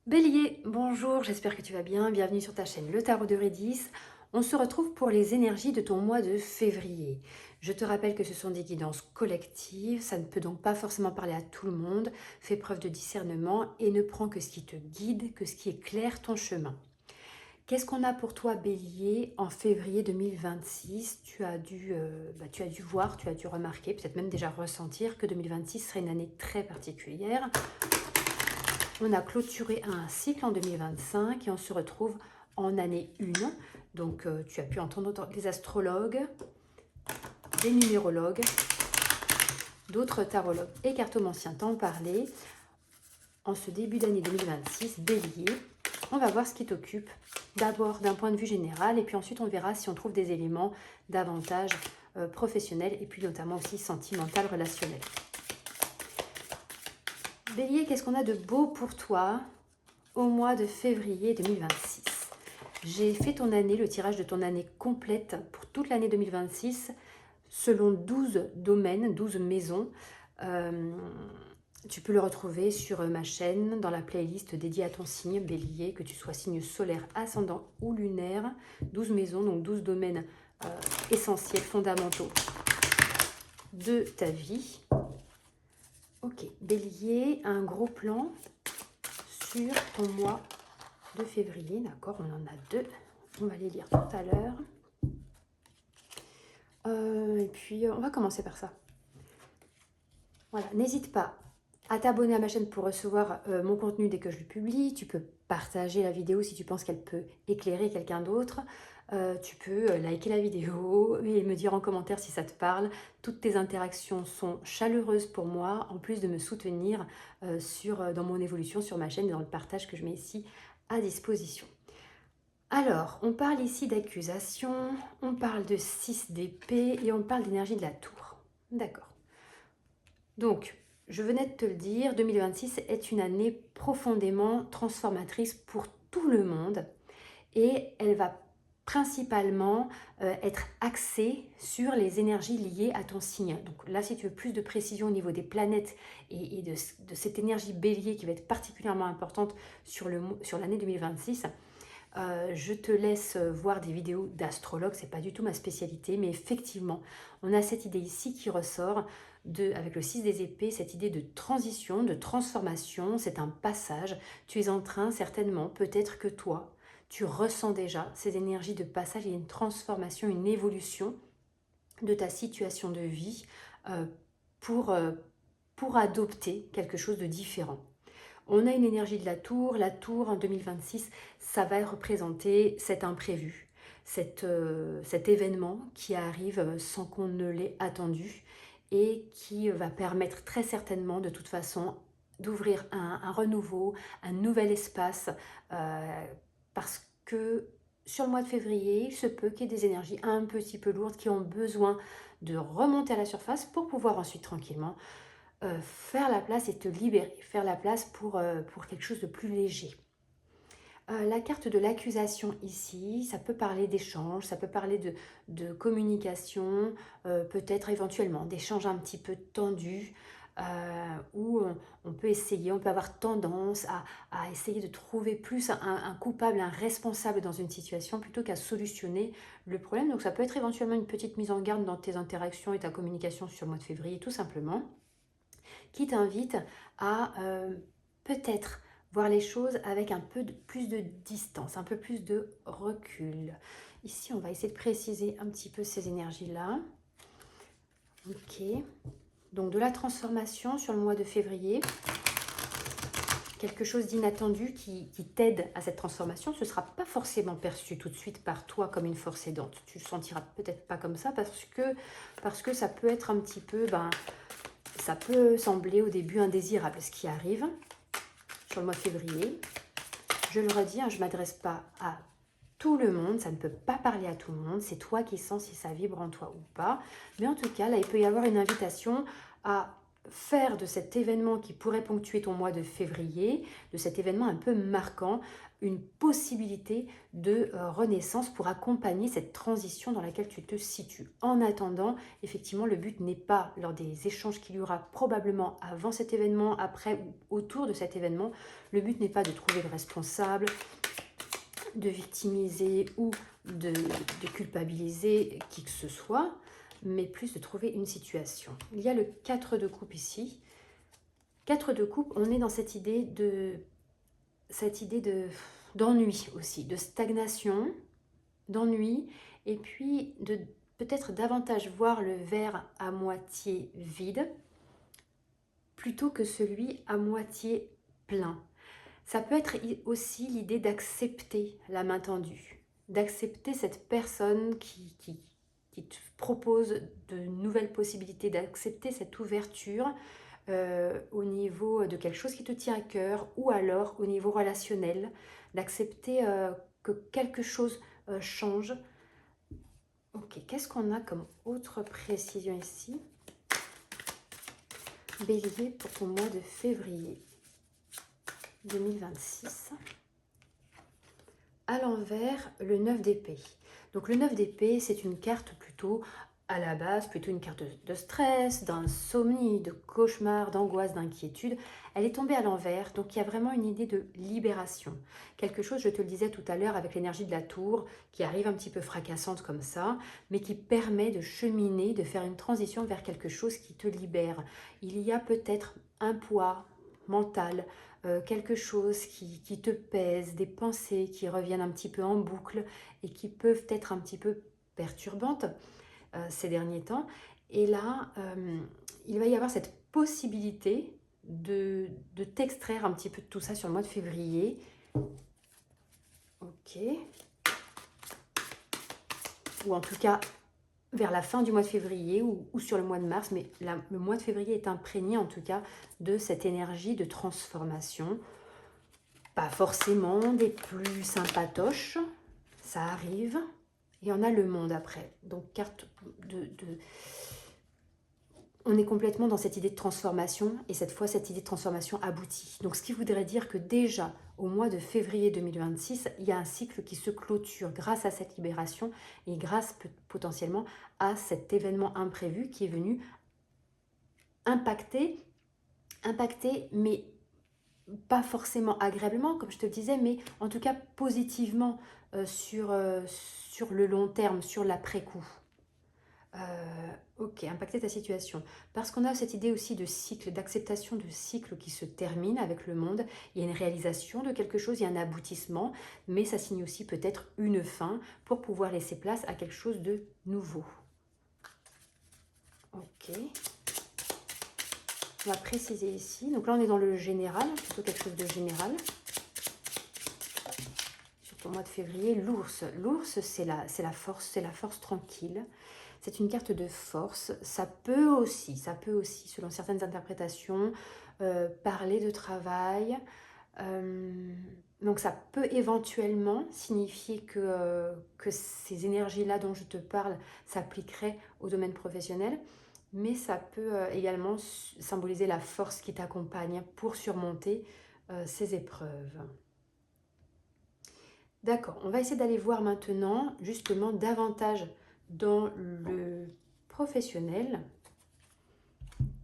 Bélier, bonjour, j'espère que tu vas bien. Bienvenue sur ta chaîne Le Tarot de Redis. On se retrouve pour les énergies de ton mois de février. Je te rappelle que ce sont des guidances collectives, ça ne peut donc pas forcément parler à tout le monde. Fais preuve de discernement et ne prends que ce qui te guide, que ce qui éclaire ton chemin. Qu'est-ce qu'on a pour toi, Bélier, en février 2026? Tu as dû voir, tu as dû remarquer, peut-être même déjà ressentir que 2026 serait une année très particulière. On a clôturé un cycle en 2025 et on se retrouve en année 1. Donc, tu as pu entendre des astrologues, des numérologues, d'autres tarologues et cartomanciens t'en parler. En ce début d'année 2026, Bélier, on va voir ce qui t'occupe. D'abord d'un point de vue général et puis ensuite on verra si on trouve des éléments davantage professionnels et puis notamment aussi sentimental, relationnel. Bélier, qu'est-ce qu'on a de beau pour toi au mois de février 2026? J'ai fait ton année, le tirage de ton année complète pour toute l'année 2026 selon 12 domaines, 12 maisons. Tu peux le retrouver sur ma chaîne dans la playlist dédiée à ton signe Bélier, que tu sois signe solaire, ascendant ou lunaire. 12 maisons, donc 12 domaines essentiels, fondamentaux de ta vie. Ok, Bélier, un gros plan sur ton mois de février, d'accord, on en a deux, on va les lire tout à l'heure. Et puis, on va commencer par ça. Voilà, n'hésite pas à t'abonner à ma chaîne pour recevoir mon contenu dès que je le publie. Tu peux partager la vidéo si tu penses qu'elle peut éclairer quelqu'un d'autre. Tu peux liker la vidéo et me dire en commentaire si ça te parle. Toutes tes interactions sont chaleureuses pour moi, en plus de me soutenir dans mon évolution sur ma chaîne et dans le partage que je mets ici à disposition. Alors, on parle ici d'accusation, on parle de 6 d'épée et on parle d'énergie de la tour. D'accord. Donc, je venais de te le dire, 2026 est une année profondément transformatrice pour tout le monde et elle va principalement être axée sur les énergies liées à ton signe. Donc là, si tu veux plus de précision au niveau des planètes et de cette énergie bélier qui va être particulièrement importante sur l'année 2026, je te laisse voir des vidéos d'astrologue, c'est pas du tout ma spécialité, mais effectivement, on a cette idée ici qui ressort avec le 6 des épées, cette idée de transition, de transformation, c'est un passage. Tu es en train, certainement, peut-être que toi, tu ressens déjà ces énergies de passage, il y a une transformation, une évolution de ta situation de vie euh, pour, euh, pour adopter quelque chose de différent. On a une énergie de la tour en 2026, ça va représenter cet imprévu, cet événement qui arrive sans qu'on ne l'ait attendu et qui va permettre très certainement de toute façon d'ouvrir un renouveau, un nouvel espace parce que sur le mois de février, il se peut qu'il y ait des énergies un petit peu lourdes qui ont besoin de remonter à la surface pour pouvoir ensuite tranquillement faire la place et te libérer, faire la place pour quelque chose de plus léger. La carte de l'accusation ici, ça peut parler d'échange, ça peut parler de communication, peut-être éventuellement d'échanges un petit peu tendus, où on peut essayer, on peut avoir tendance à essayer de trouver plus un coupable, un responsable dans une situation plutôt qu'à solutionner le problème. Donc ça peut être éventuellement une petite mise en garde dans tes interactions et ta communication sur le mois de février, tout simplement, qui t'invite à peut-être voir les choses avec un peu plus de distance, un peu plus de recul. Ici, on va essayer de préciser un petit peu ces énergies-là. Ok. Donc, de la transformation sur le mois de février. Quelque chose d'inattendu qui t'aide à cette transformation. Ce ne sera pas forcément perçu tout de suite par toi comme une force aidante. Tu ne le sentiras peut-être pas comme ça parce que ça peut être un petit peu... ça peut sembler au début indésirable ce qui arrive sur le mois de février. Je le redis, je ne m'adresse pas à tout le monde, ça ne peut pas parler à tout le monde, c'est toi qui sens si ça vibre en toi ou pas. Mais en tout cas, là, il peut y avoir une invitation à faire de cet événement qui pourrait ponctuer ton mois de février, de cet événement un peu marquant, une possibilité de renaissance pour accompagner cette transition dans laquelle tu te situes. En attendant, effectivement, le but n'est pas, lors des échanges qu'il y aura probablement avant cet événement, après ou autour de cet événement, le but n'est pas de trouver le responsable, de victimiser ou de culpabiliser qui que ce soit, mais plus de trouver une situation. Il y a le 4 de coupe ici. 4 de coupe, on est dans cette idée d'ennui aussi, de stagnation, d'ennui, et puis de peut-être davantage voir le verre à moitié vide plutôt que celui à moitié plein. Ça peut être aussi l'idée d'accepter la main tendue, d'accepter cette personne qui te propose de nouvelles possibilités, d'accepter cette ouverture au niveau de quelque chose qui te tient à cœur ou alors au niveau relationnel, d'accepter que quelque chose change. Ok, qu'est-ce qu'on a comme autre précision ici? Bélier pour ton mois de février 2026. À l'envers, le 9 d'épée. Donc le 9 d'épée, c'est une carte plutôt à la base, plutôt une carte de stress, d'insomnie, de cauchemar, d'angoisse, d'inquiétude. Elle est tombée à l'envers, donc il y a vraiment une idée de libération. Quelque chose, je te le disais tout à l'heure, avec l'énergie de la tour, qui arrive un petit peu fracassante comme ça, mais qui permet de cheminer, de faire une transition vers quelque chose qui te libère. Il y a peut-être un poids mental, quelque chose qui te pèse, des pensées qui reviennent un petit peu en boucle et qui peuvent être un petit peu perturbantes ces derniers temps. Et là, il va y avoir cette possibilité de t'extraire un petit peu de tout ça sur le mois de février. Ok. Ou en tout cas, vers la fin du mois de février ou sur le mois de mars, mais le mois de février est imprégné en tout cas de cette énergie de transformation. Pas forcément des plus sympatoches, ça arrive. Et on a le monde après. Donc carte on est complètement dans cette idée de transformation et cette fois cette idée de transformation aboutit. Donc ce qui voudrait dire que déjà au mois de février 2026, il y a un cycle qui se clôture grâce à cette libération et grâce potentiellement à cet événement imprévu qui est venu impacter mais pas forcément agréablement, comme je te le disais, mais en tout cas positivement sur le long terme, sur l'après-coup. Ok, impacter ta situation. Parce qu'on a cette idée aussi de cycle, d'acceptation de cycle qui se termine avec le monde. Il y a une réalisation de quelque chose, il y a un aboutissement, mais ça signe aussi peut-être une fin pour pouvoir laisser place à quelque chose de nouveau. Ok. On va préciser ici. Donc là, on est dans le général, plutôt quelque chose de général. Sur ton mois de février, l'ours. L'ours, c'est la force tranquille. C'est une carte de force. Ça peut aussi, selon certaines interprétations, parler de travail. Donc ça peut éventuellement signifier que ces énergies-là dont je te parle s'appliqueraient au domaine professionnel. Mais ça peut également symboliser la force qui t'accompagne pour surmonter ces épreuves. D'accord, on va essayer d'aller voir maintenant justement davantage dans le professionnel.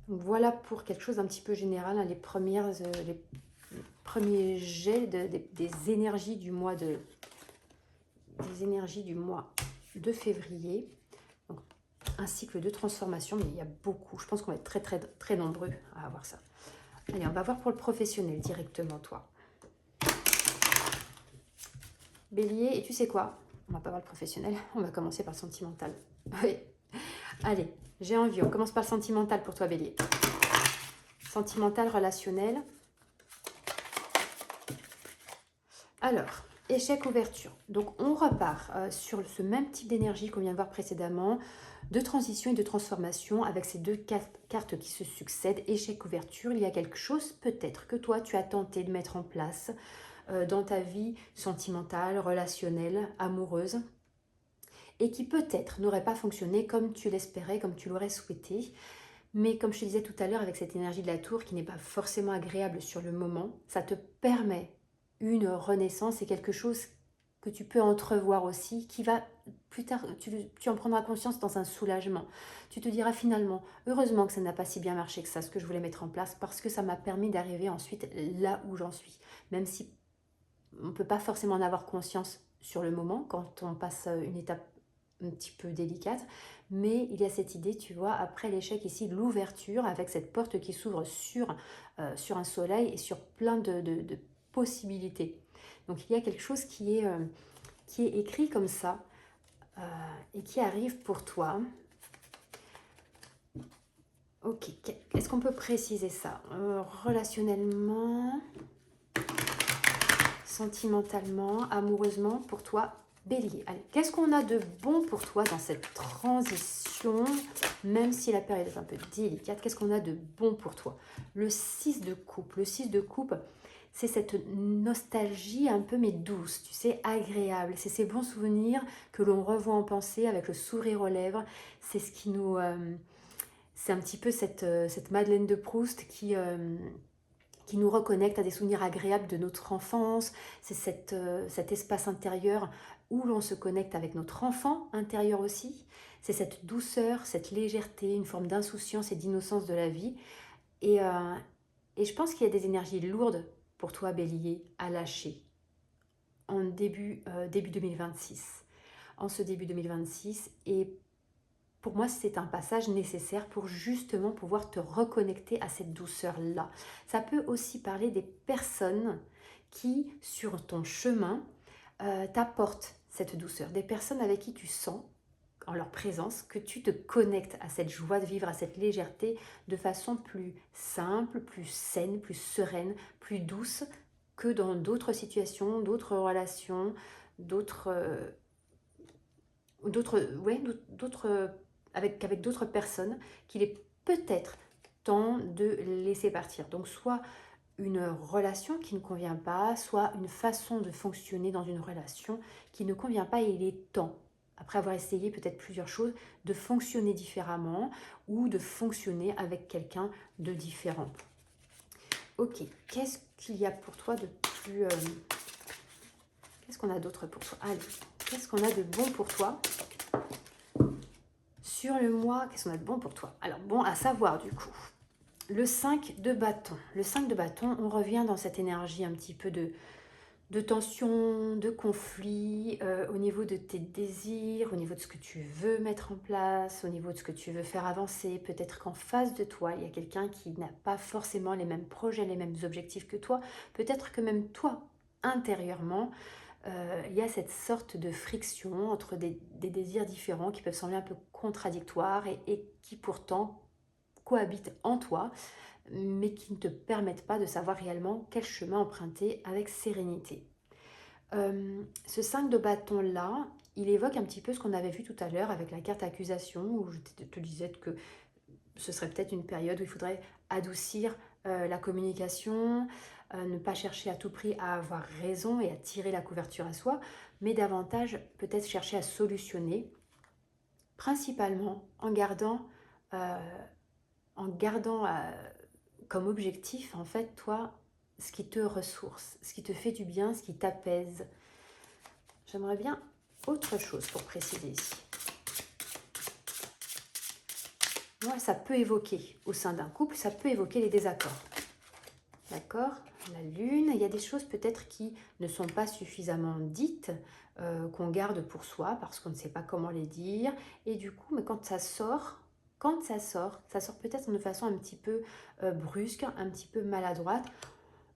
Donc voilà pour quelque chose d'un petit peu général, hein, les premiers jets des énergies du mois de février. Donc, un cycle de transformation, mais il y a beaucoup. Je pense qu'on va être très très très nombreux à avoir ça. Allez, on va voir pour le professionnel directement, toi. Bélier, et tu sais quoi? On va pas voir le professionnel, on va commencer par le sentimental. Oui. Allez, j'ai envie, on commence par le sentimental pour toi, Bélier. Sentimental, relationnel. Alors, échec, ouverture. Donc, on repart sur ce même type d'énergie qu'on vient de voir précédemment, de transition et de transformation avec ces deux cartes qui se succèdent. Échec, ouverture, il y a quelque chose peut-être que toi, tu as tenté de mettre en place dans ta vie sentimentale, relationnelle, amoureuse, et qui peut-être n'aurait pas fonctionné comme tu l'espérais, comme tu l'aurais souhaité. Mais comme je te disais tout à l'heure, avec cette énergie de la tour qui n'est pas forcément agréable sur le moment, ça te permet une renaissance et quelque chose que tu peux entrevoir aussi, qui va plus tard, tu en prendras conscience dans un soulagement. Tu te diras finalement, heureusement que ça n'a pas si bien marché que ça, ce que je voulais mettre en place, parce que ça m'a permis d'arriver ensuite là où j'en suis. Même si on ne peut pas forcément en avoir conscience sur le moment, quand on passe une étape un petit peu délicate, mais il y a cette idée, tu vois, après l'échec ici, l'ouverture avec cette porte qui s'ouvre sur un soleil et sur plein de possibilités. Donc il y a quelque chose qui est écrit comme ça et qui arrive pour toi. Ok, est-ce qu'on peut préciser ça relationnellement, sentimentalement, amoureusement, pour toi, Bélier. Allez, qu'est-ce qu'on a de bon pour toi dans cette transition, même si la période est un peu délicate, qu'est-ce qu'on a de bon pour toi? Le 6 de coupe. Le 6 de coupe, c'est cette nostalgie un peu mais douce, tu sais, agréable. C'est ces bons souvenirs que l'on revoit en pensée avec le sourire aux lèvres. C'est ce qui nous... c'est un petit peu cette Madeleine de Proust qui nous reconnecte à des souvenirs agréables de notre enfance. C'est cet espace intérieur où l'on se connecte avec notre enfant intérieur aussi. C'est cette douceur, cette légèreté, une forme d'insouciance et d'innocence de la vie. Et, euh, et je pense qu'il y a des énergies lourdes pour toi, Bélier, à lâcher en début 2026. En ce début 2026. Et pour moi, c'est un passage nécessaire pour justement pouvoir te reconnecter à cette douceur-là. Ça peut aussi parler des personnes qui, sur ton chemin, t'apportent cette douceur. Des personnes avec qui tu sens, en leur présence, que tu te connectes à cette joie de vivre, à cette légèreté, de façon plus simple, plus saine, plus sereine, plus douce que dans d'autres situations, d'autres relations, d'autres... avec d'autres personnes qu'il est peut-être temps de laisser partir. Donc soit une relation qui ne convient pas, soit une façon de fonctionner dans une relation qui ne convient pas et il est temps, après avoir essayé peut-être plusieurs choses, de fonctionner différemment ou de fonctionner avec quelqu'un de différent. Ok, qu'est-ce qu'il y a pour toi de plus... qu'est-ce qu'on a d'autre pour toi? Allez, qu'est-ce qu'on a de bon pour toi sur le mois? Qu'est-ce qu'on a de bon pour toi? Alors bon, à savoir du coup, le 5 de bâton. Le 5 de bâton, on revient dans cette énergie un petit peu de tension, de conflit, au niveau de tes désirs, au niveau de ce que tu veux mettre en place, au niveau de ce que tu veux faire avancer. Peut-être qu'en face de toi, il y a quelqu'un qui n'a pas forcément les mêmes projets, les mêmes objectifs que toi. Peut-être que même toi, intérieurement, il y a cette sorte de friction entre des désirs différents qui peuvent sembler un peu contradictoires et qui pourtant cohabitent en toi, mais qui ne te permettent pas de savoir réellement quel chemin emprunter avec sérénité. Ce 5 de bâton là, il évoque un petit peu ce qu'on avait vu tout à l'heure avec la carte accusation, où je te disais que ce serait peut-être une période où il faudrait adoucir la communication, ne pas chercher à tout prix à avoir raison et à tirer la couverture à soi, mais davantage peut-être chercher à solutionner, principalement euh, en gardant comme objectif, en fait, toi, ce qui te ressource, ce qui te fait du bien, ce qui t'apaise. J'aimerais bien autre chose pour préciser ici. Moi, ça peut évoquer, au sein d'un couple, ça peut évoquer les désaccords. D'accord? La lune, il y a des choses peut-être qui ne sont pas suffisamment dites, qu'on garde pour soi parce qu'on ne sait pas comment les dire. Et du coup, mais quand ça sort peut-être de façon un petit peu brusque, un petit peu maladroite.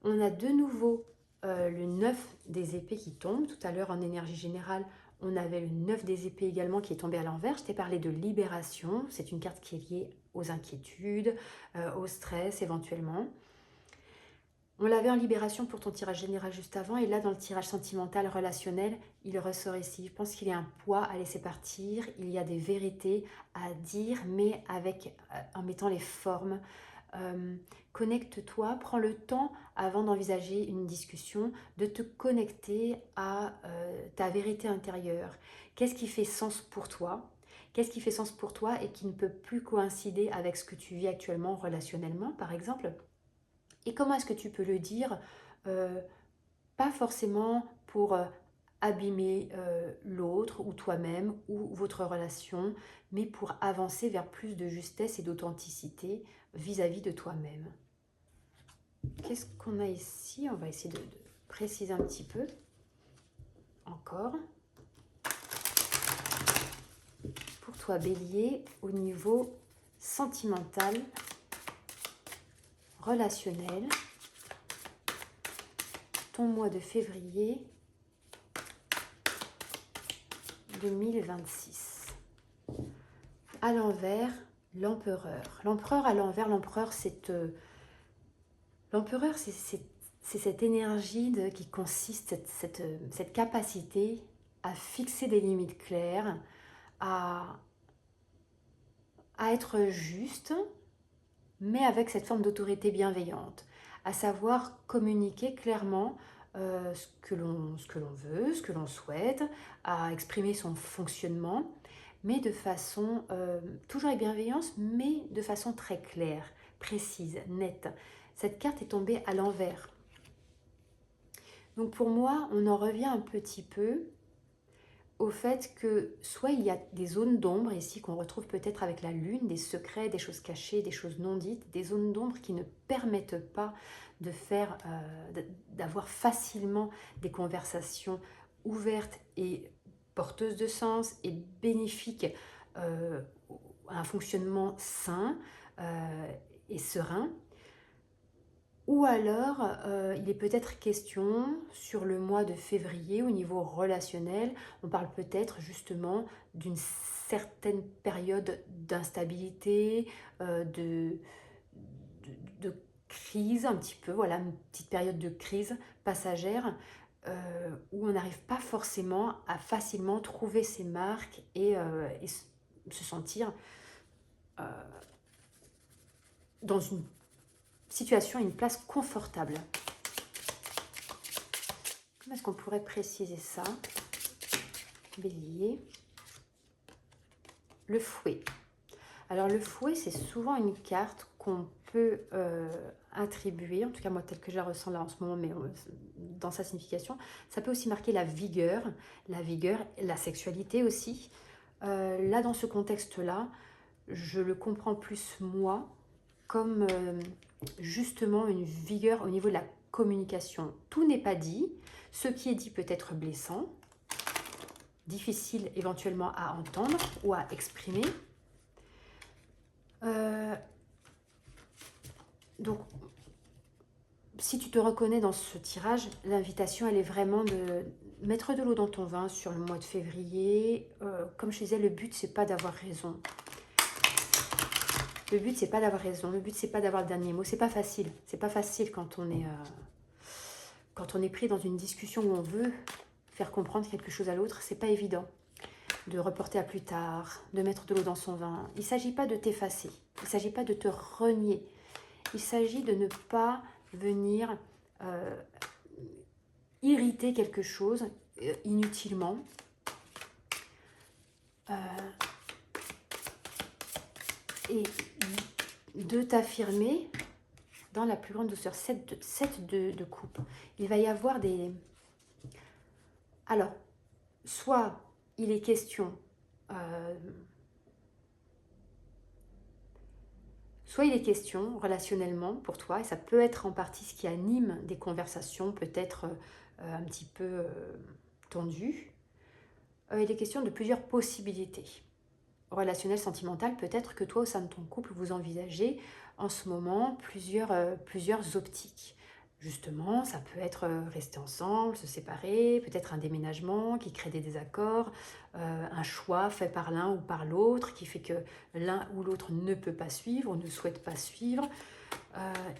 On a de nouveau le 9 des épées qui tombe. Tout à l'heure, en énergie générale, on avait le 9 des épées également qui est tombé à l'envers. Je t'ai parlé de libération. C'est une carte qui est liée aux inquiétudes, au stress éventuellement. On l'avait en libération pour ton tirage général juste avant. Et là, dans le tirage sentimental, relationnel, il ressort ici. Je pense qu'il y a un poids à laisser partir. Il y a des vérités à dire, mais en mettant les formes. Connecte-toi, prends le temps avant d'envisager une discussion, de te connecter à ta vérité intérieure. Qu'est-ce qui fait sens pour toi? Qu'est-ce qui fait sens pour toi et qui ne peut plus coïncider avec ce que tu vis actuellement relationnellement, par exemple? Et comment est-ce que tu peux le dire, euh, pas forcément pour abîmer l'autre ou toi-même ou votre relation, mais pour avancer vers plus de justesse et d'authenticité vis-à-vis de toi-même. Qu'est-ce qu'on a ici? On va essayer de préciser un petit peu. Encore. Pour toi, Bélier, au niveau sentimental, relationnel, ton mois de février 2026. À l'envers, l'empereur. L'empereur à l'envers, l'empereur, c'est cette énergie qui consiste, cette capacité à fixer des limites claires, à être juste, mais avec cette forme d'autorité bienveillante, à savoir communiquer clairement ce que l'on veut, ce que l'on souhaite, à exprimer son fonctionnement, mais de façon, toujours avec bienveillance, mais de façon très claire, précise, nette. Cette carte est tombée à l'envers. Donc pour moi, on en revient un petit peu au fait que soit il y a des zones d'ombre ici qu'on retrouve peut-être avec la lune, des secrets, des choses cachées, des choses non dites, des zones d'ombre qui ne permettent pas de faire, d'avoir facilement des conversations ouvertes et porteuses de sens et bénéfiques à un fonctionnement sain et serein. Ou alors, il est peut-être question sur le mois de février au niveau relationnel, on parle peut-être justement d'une certaine période d'instabilité, de crise un petit peu, voilà, une petite période de crise passagère où on n'arrive pas forcément à facilement trouver ses marques et se sentir dans une situation, une place confortable. Comment est-ce qu'on pourrait préciser ça? Bélier. Le fouet. Alors le fouet, c'est souvent une carte qu'on peut attribuer, en tout cas moi telle que je la ressens là en ce moment, mais dans sa signification, ça peut aussi marquer la vigueur, la sexualité aussi. Là, dans ce contexte-là, je le comprends plus moi comme justement une vigueur au niveau de la communication. Tout n'est pas dit, ce qui est dit peut être blessant, difficile éventuellement à entendre ou à exprimer. Donc, si tu te reconnais dans ce tirage, l'invitation, elle est vraiment de mettre de l'eau dans ton vin sur le mois de février. Comme je disais, le but, c'est pas d'avoir raison. Le but, c'est pas d'avoir raison. Le but, c'est pas d'avoir le dernier mot. C'est pas facile. C'est pas facile quand on est pris dans une discussion où on veut faire comprendre quelque chose à l'autre. C'est pas évident de reporter à plus tard, de mettre de l'eau dans son vin. Il ne s'agit pas de t'effacer. Il ne s'agit pas de te renier. Il s'agit de ne pas venir irriter quelque chose inutilement. Et de t'affirmer dans la plus grande douceur. 7 de coupe. Il va y avoir des... Alors, soit il est question... Soit il est question relationnellement pour toi, et ça peut être en partie ce qui anime des conversations peut-être un petit peu tendues. Il est question de plusieurs possibilités. Relationnelles, sentimentales, peut-être que toi au sein de ton couple, vous envisagez en ce moment plusieurs optiques. Justement, ça peut être rester ensemble, se séparer, peut-être un déménagement qui crée des désaccords, un choix fait par l'un ou par l'autre qui fait que l'un ou l'autre ne peut pas suivre ou ne souhaite pas suivre.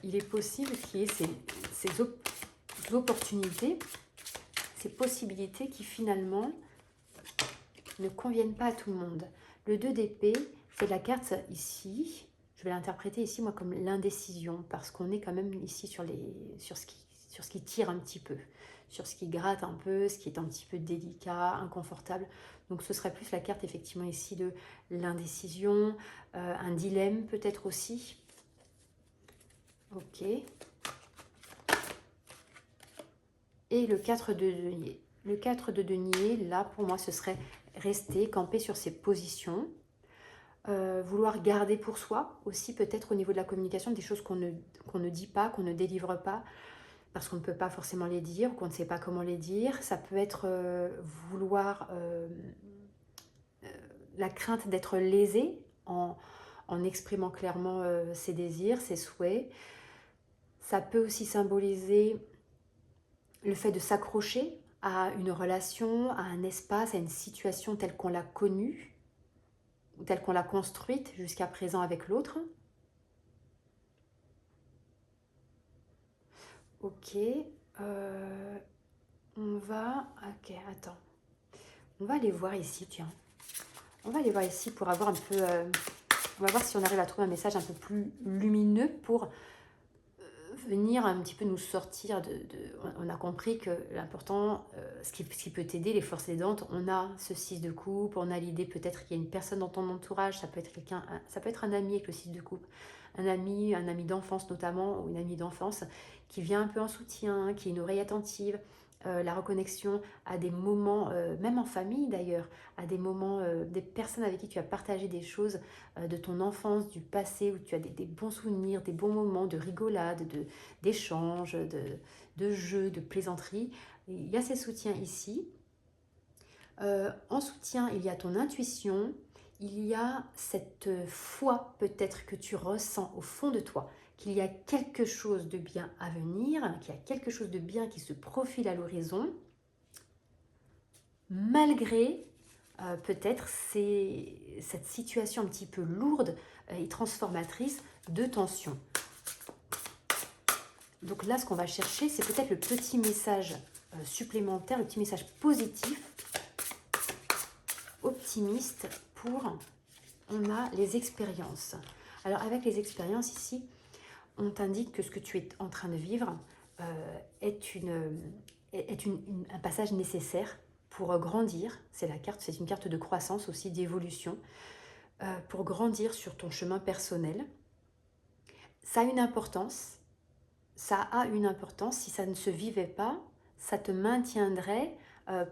Il est possible qu'il y ait ces opportunités, ces possibilités qui finalement ne conviennent pas à tout le monde. Le 2 d'épée, c'est la carte ici. Je vais l'interpréter ici, moi, comme l'indécision, parce qu'on est quand même ici sur sur ce qui tire un petit peu, sur ce qui gratte un peu, ce qui est un petit peu délicat, inconfortable. Donc ce serait plus la carte effectivement ici de l'indécision, un dilemme peut-être aussi. Ok. Et le 4 de denier. Le 4 de denier, là pour moi ce serait rester, camper sur ses positions. Vouloir garder pour soi aussi peut-être au niveau de la communication des choses qu'on ne dit pas, qu'on ne délivre pas parce qu'on ne peut pas forcément les dire ou qu'on ne sait pas comment les dire. Ça peut être vouloir la crainte d'être lésé en exprimant clairement ses désirs, ses souhaits. Ça peut aussi symboliser le fait de s'accrocher à une relation, à un espace, à une situation telle qu'on l'a connue, telle qu'on l'a construite jusqu'à présent avec l'autre. Ok. On va... Ok, attends. On va aller voir ici, tiens. On va aller voir ici pour avoir un peu... on va voir si on arrive à trouver un message un peu plus lumineux pour venir un petit peu nous sortir on a compris que l'important, ce qui peut t'aider, les forces aidantes, on a ce 6 de coupe, on a l'idée peut-être qu'il y a une personne dans ton entourage, ça peut être quelqu'un, ça peut être un ami avec le 6 de coupe, un ami d'enfance notamment, ou une amie d'enfance, qui vient un peu en soutien, qui est une oreille attentive, la reconnexion à des moments, même en famille d'ailleurs, à des moments, des personnes avec qui tu as partagé des choses de ton enfance, du passé, où tu as des bons souvenirs, des bons moments de rigolade, d'échanges, de jeux, de plaisanteries. Il y a ces soutiens ici. En soutien, il y a ton intuition, il y a cette foi peut-être que tu ressens au fond de toi, qu'il y a quelque chose de bien à venir, qu'il y a quelque chose de bien qui se profile à l'horizon, malgré peut-être cette situation un petit peu lourde et transformatrice de tension. Donc là, ce qu'on va chercher, c'est peut-être le petit message supplémentaire, le petit message positif, optimiste pour... On a les expériences. Alors avec les expériences ici, on t'indique que ce que tu es en train de vivre est un passage nécessaire pour grandir. C'est une carte de croissance aussi, d'évolution, pour grandir sur ton chemin personnel. Ça a une importance. Ça a une importance. Si ça ne se vivait pas, ça te maintiendrait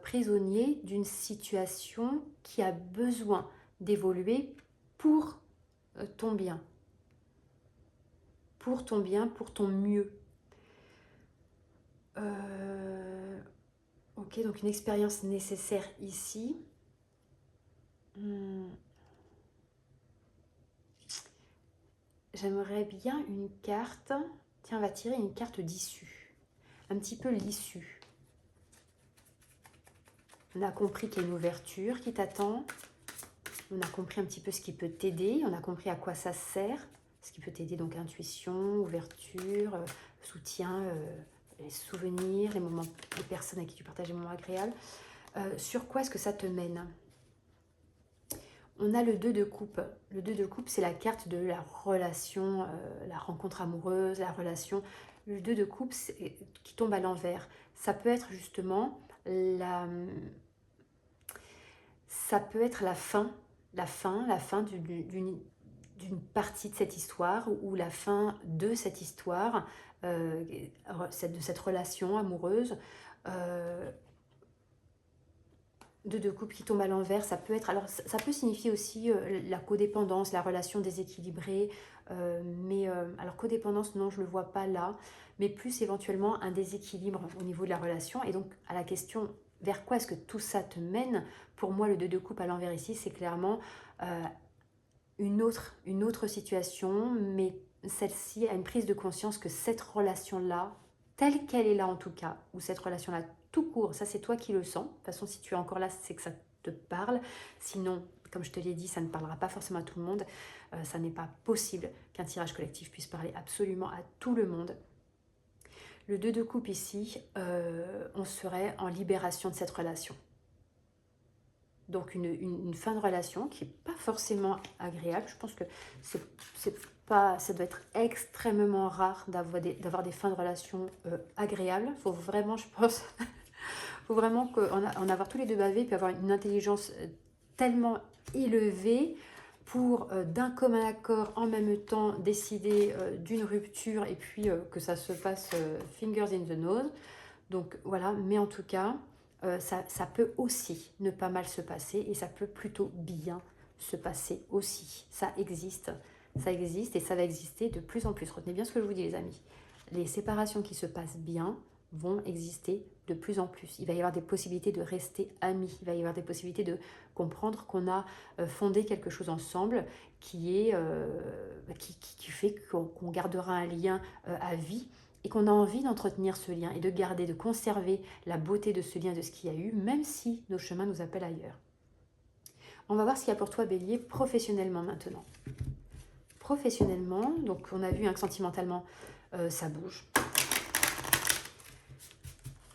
prisonnier d'une situation qui a besoin d'évoluer pour ton bien. Pour ton bien, pour ton mieux. Ok, donc une expérience nécessaire ici. J'aimerais bien une carte. Tiens, on va tirer une carte d'issue. Un petit peu l'issue. On a compris qu'il y a une ouverture qui t'attend. On a compris un petit peu ce qui peut t'aider. On a compris à quoi ça sert. Ce qui peut t'aider, donc intuition, ouverture, soutien, les souvenirs, les moments, les personnes avec qui tu partages des moments agréables. Sur quoi est-ce que ça te mène? On a le 2 de coupe. Le 2 de coupe, c'est la carte de la relation, la rencontre amoureuse, la relation. Le 2 de coupe qui tombe à l'envers. Ça peut être justement ça peut être la fin d'une partie de cette histoire ou la fin de cette histoire, de cette relation amoureuse. 2 de coupe qui tombe à l'envers, ça peut être, alors ça peut signifier aussi la codépendance, la relation déséquilibrée, alors codépendance, non, je ne le vois pas là, mais plus éventuellement un déséquilibre au niveau de la relation. Et donc à la question vers quoi est-ce que tout ça te mène, pour moi le 2 de coupe à l'envers ici, c'est clairement une autre situation, mais celle-ci a une prise de conscience que cette relation-là, telle qu'elle est là en tout cas, ou cette relation-là tout court, ça c'est toi qui le sens. De toute façon, si tu es encore là, c'est que ça te parle. Sinon, comme je te l'ai dit, ça ne parlera pas forcément à tout le monde. Ça n'est pas possible qu'un tirage collectif puisse parler absolument à tout le monde. Le 2 de coupe ici, on serait en libération de cette relation. Donc une fin de relation qui n'est pas forcément agréable. Je pense que c'est pas, ça doit être extrêmement rare d'avoir des fins de relation agréables. Il faut vraiment, je pense, faut vraiment en avoir tous les deux bavé, puis avoir une intelligence tellement élevée pour d'un commun accord en même temps décider d'une rupture et puis que ça se passe fingers in the nose. Donc voilà, mais en tout cas, ça peut aussi ne pas mal se passer et ça peut plutôt bien se passer aussi. Ça existe et ça va exister de plus en plus. Retenez bien ce que je vous dis les amis. Les séparations qui se passent bien vont exister de plus en plus. Il va y avoir des possibilités de rester amis. Il va y avoir des possibilités de comprendre qu'on a fondé quelque chose ensemble qui fait qu'on gardera un lien à vie et qu'on a envie d'entretenir ce lien et de garder, de conserver la beauté de ce lien, de ce qu'il y a eu, même si nos chemins nous appellent ailleurs. On va voir ce qu'il y a pour toi, Bélier, professionnellement maintenant. Professionnellement, donc on a vu que sentimentalement, ça bouge.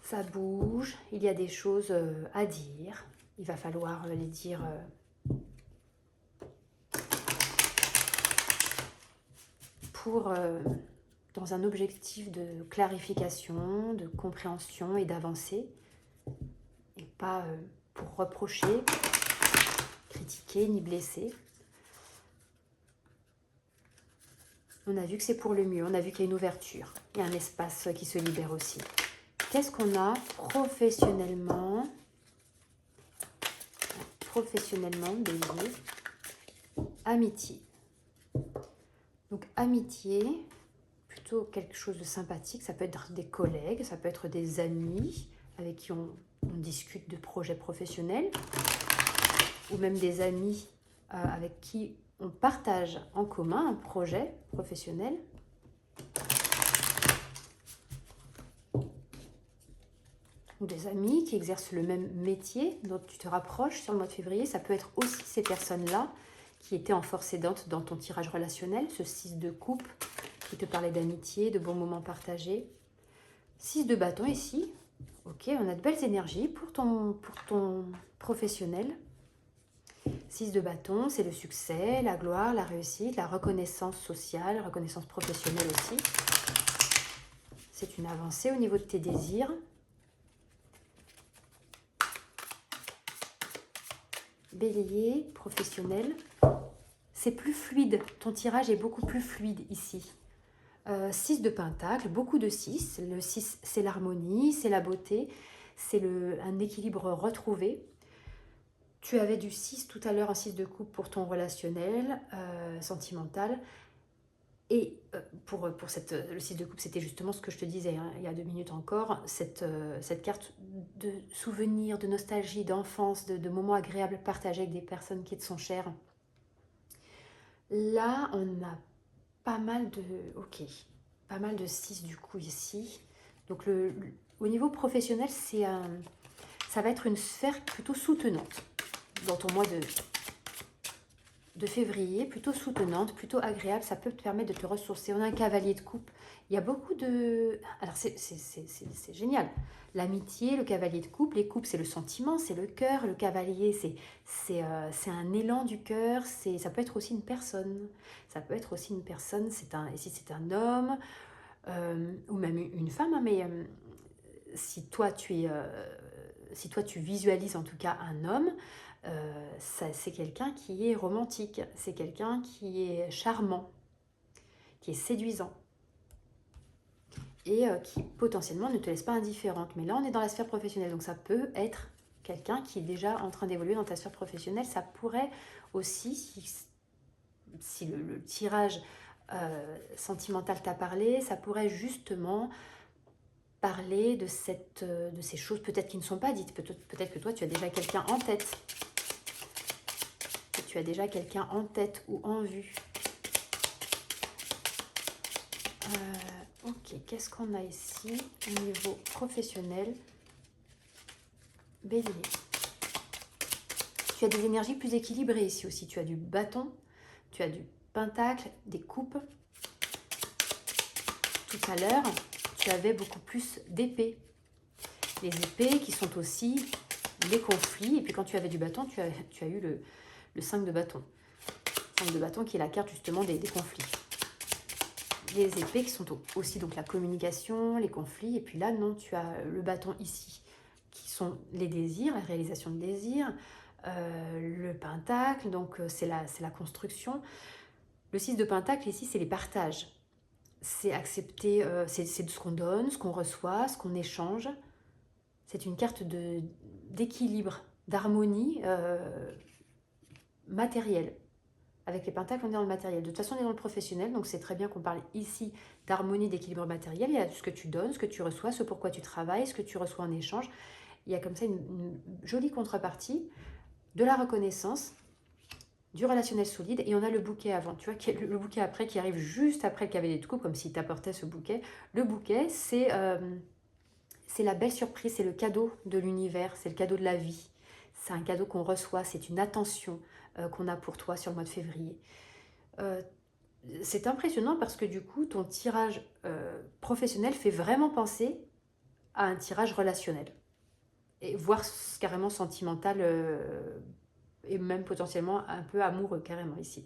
Ça bouge, il y a des choses à dire. Il va falloir les dire dans un objectif de clarification, de compréhension et d'avancée. Et pas pour reprocher, critiquer ni blesser. On a vu que c'est pour le mieux, on a vu qu'il y a une ouverture, il y a un espace qui se libère aussi. Qu'est-ce qu'on a professionnellement? Professionnellement, Bélier, amitié. Donc amitié, plutôt quelque chose de sympathique, ça peut être des collègues, ça peut être des amis avec qui on discute de projets professionnels, ou même des amis avec qui on partage en commun un projet professionnel. Ou des amis qui exercent le même métier dont tu te rapproches sur le mois de février. Ça peut être aussi ces personnes-là qui étaient en force aidante dans ton tirage relationnel, ce 6 de coupe qui te parlait d'amitié, de bons moments partagés. 6 de bâton ici. Ok, on a de belles énergies pour ton professionnel. 6 de bâton, c'est le succès, la gloire, la réussite, la reconnaissance sociale, la reconnaissance professionnelle aussi. C'est une avancée au niveau de tes désirs. Bélier, professionnel, c'est plus fluide. Ton tirage est beaucoup plus fluide ici. 6 de pentacle, beaucoup de 6. Le 6, c'est l'harmonie, c'est la beauté, c'est un équilibre retrouvé. Tu avais du 6 tout à l'heure, un 6 de coupe pour ton relationnel, sentimental. Et le 6 de coupe, c'était justement ce que je te disais il y a 2 minutes encore, cette carte de souvenirs, de nostalgie, d'enfance, de moments agréables partagés avec des personnes qui te sont chères. Là, on a pas mal de 6 du coup ici. Donc au niveau professionnel, ça va être une sphère plutôt soutenante dans ton mois de février, plutôt soutenante, plutôt agréable, ça peut te permettre de te ressourcer. On a un cavalier de coupe. Il y a beaucoup de... Alors, c'est génial. L'amitié, le cavalier de coupe. Les coupes, c'est le sentiment, c'est le cœur. Le cavalier, c'est un élan du cœur. Ça peut être aussi une personne. Ça peut être aussi une personne. Si c'est un homme ou même une femme. Hein, mais si toi, tu visualises en tout cas un homme, c'est quelqu'un qui est romantique, c'est quelqu'un qui est charmant, qui est séduisant et qui potentiellement ne te laisse pas indifférente. Mais là, on est dans la sphère professionnelle, donc ça peut être quelqu'un qui est déjà en train d'évoluer dans ta sphère professionnelle. Ça pourrait aussi, si le tirage sentimental t'a parlé, ça pourrait justement parler de ces choses peut-être qui ne sont pas dites. Peut-être que toi, tu as déjà quelqu'un en tête. Tu as déjà quelqu'un en tête ou en vue. Ok, qu'est-ce qu'on a ici au niveau professionnel? Bélier. Tu as des énergies plus équilibrées ici aussi. Tu as du bâton, tu as du pentacle, des coupes. Tout à l'heure, tu avais beaucoup plus d'épées. Les épées qui sont aussi les conflits. Et puis quand tu avais du bâton, tu as eu le 5 de bâton. 5 de bâton qui est la carte justement des conflits. les épées qui sont aussi donc la communication, les conflits. Et puis là, non, tu as le bâton ici, qui sont les désirs, la réalisation de désirs. Le pentacle, donc c'est la construction. Le 6 de pentacle, ici, c'est les partages. C'est accepter, c'est ce qu'on donne, ce qu'on reçoit, ce qu'on échange. C'est une carte d'équilibre, d'harmonie matérielle. Avec les pentacles, on est dans le matériel. De toute façon, on est dans le professionnel, donc c'est très bien qu'on parle ici d'harmonie, d'équilibre matériel. Il y a ce que tu donnes, ce que tu reçois, ce pourquoi tu travailles, ce que tu reçois en échange. Il y a comme ça une jolie contrepartie, de la reconnaissance, du relationnel solide, et on a le bouquet avant, tu vois, le bouquet après qui arrive juste après le cavalier de coupe, comme s'il t'apportait ce bouquet. Le bouquet, c'est la belle surprise, c'est le cadeau de l'univers, c'est le cadeau de la vie. C'est un cadeau qu'on reçoit, c'est une attention qu'on a pour toi sur le mois de février. C'est impressionnant parce que du coup, ton tirage professionnel fait vraiment penser à un tirage relationnel, et voire carrément sentimental, et même potentiellement un peu amoureux carrément ici.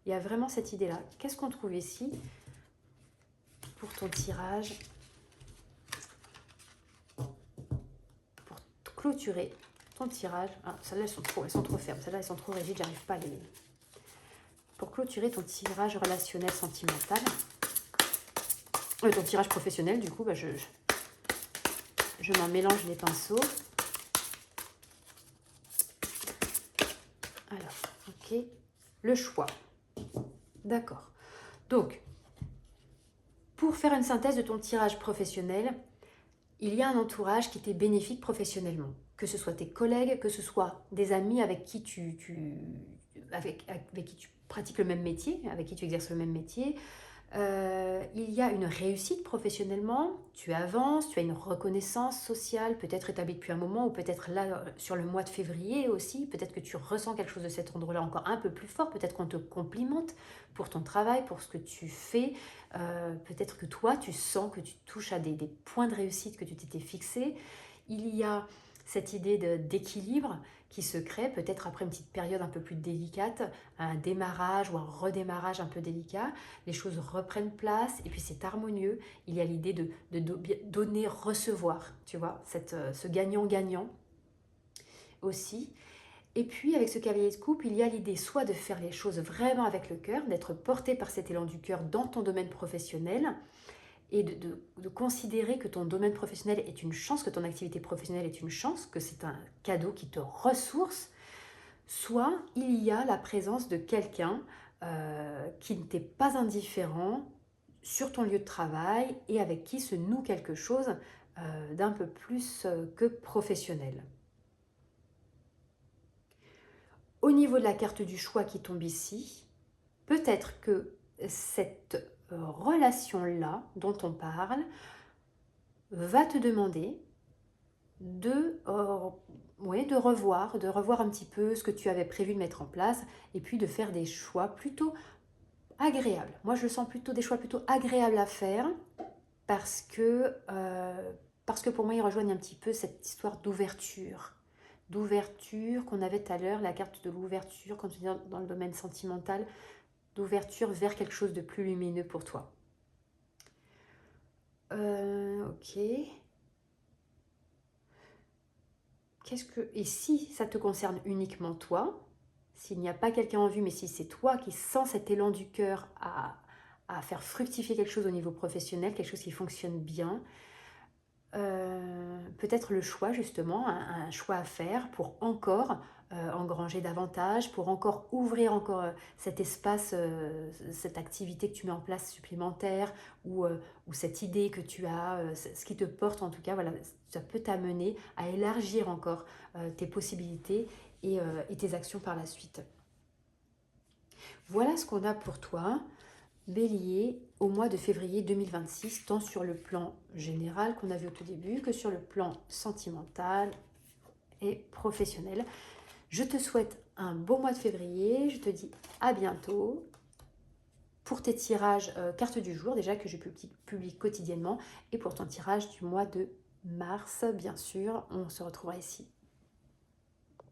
Il y a vraiment cette idée-là. Qu'est-ce qu'on trouve ici pour ton tirage, pour clôturer ton tirage? Ah, celles-là, elles sont trop fermes. Celles-là, elles sont trop rigides, j'arrive pas à les... Pour clôturer ton tirage relationnel sentimental, ton tirage professionnel, du coup, bah, je m'en mélange les pinceaux. Alors, ok, le choix. D'accord. Donc, pour faire une synthèse de ton tirage professionnel, il y a un entourage qui t'est bénéfique professionnellement. Que ce soit tes collègues, que ce soit des amis avec qui avec qui tu pratiques le même métier, avec qui tu exerces le même métier. Il y a une réussite professionnellement, tu avances, tu as une reconnaissance sociale, peut-être établie depuis un moment, ou peut-être là sur le mois de février aussi, peut-être que tu ressens quelque chose de cet endroit-là encore un peu plus fort, peut-être qu'on te complimente pour ton travail, pour ce que tu fais, peut-être que toi tu sens que tu touches à des points de réussite que tu t'étais fixé. Il y a cette idée d'équilibre qui se crée peut-être après une petite période un peu plus délicate, un démarrage ou un redémarrage un peu délicat. Les choses reprennent place et puis c'est harmonieux. Il y a l'idée de donner, recevoir, tu vois, ce gagnant-gagnant aussi. Et puis avec ce cavalier de coupe, il y a l'idée soit de faire les choses vraiment avec le cœur, d'être porté par cet élan du cœur dans ton domaine professionnel, et de considérer que ton domaine professionnel est une chance, que ton activité professionnelle est une chance, que c'est un cadeau qui te ressource, soit il y a la présence de quelqu'un qui ne t'est pas indifférent sur ton lieu de travail et avec qui se noue quelque chose d'un peu plus que professionnel. Au niveau de la carte du choix qui tombe ici, peut-être que cette relation-là dont on parle va te demander de revoir un petit peu ce que tu avais prévu de mettre en place et puis de faire des choix plutôt agréables. Moi, je sens plutôt des choix plutôt agréables à faire parce que pour moi, ils rejoignent un petit peu cette histoire d'ouverture qu'on avait tout à l'heure, la carte de l'ouverture quand on est dans le domaine sentimental, d'ouverture vers quelque chose de plus lumineux pour toi. Ok. Et si ça te concerne uniquement toi, s'il n'y a pas quelqu'un en vue, mais si c'est toi qui sens cet élan du cœur à faire fructifier quelque chose au niveau professionnel, quelque chose qui fonctionne bien, peut-être le choix justement, un choix à faire pour encore engranger davantage, pour encore ouvrir encore cet espace, cette activité que tu mets en place supplémentaire, ou cette idée que tu as, ce qui te porte en tout cas, voilà, ça peut t'amener à élargir encore tes possibilités et tes actions par la suite. Voilà ce qu'on a pour toi, Bélier, au mois de février 2026, tant sur le plan général qu'on a vu au tout début que sur le plan sentimental et professionnel. Je te souhaite un beau mois de février, je te dis à bientôt pour tes tirages cartes du jour déjà que je publie quotidiennement, et pour ton tirage du mois de mars, bien sûr, on se retrouvera ici.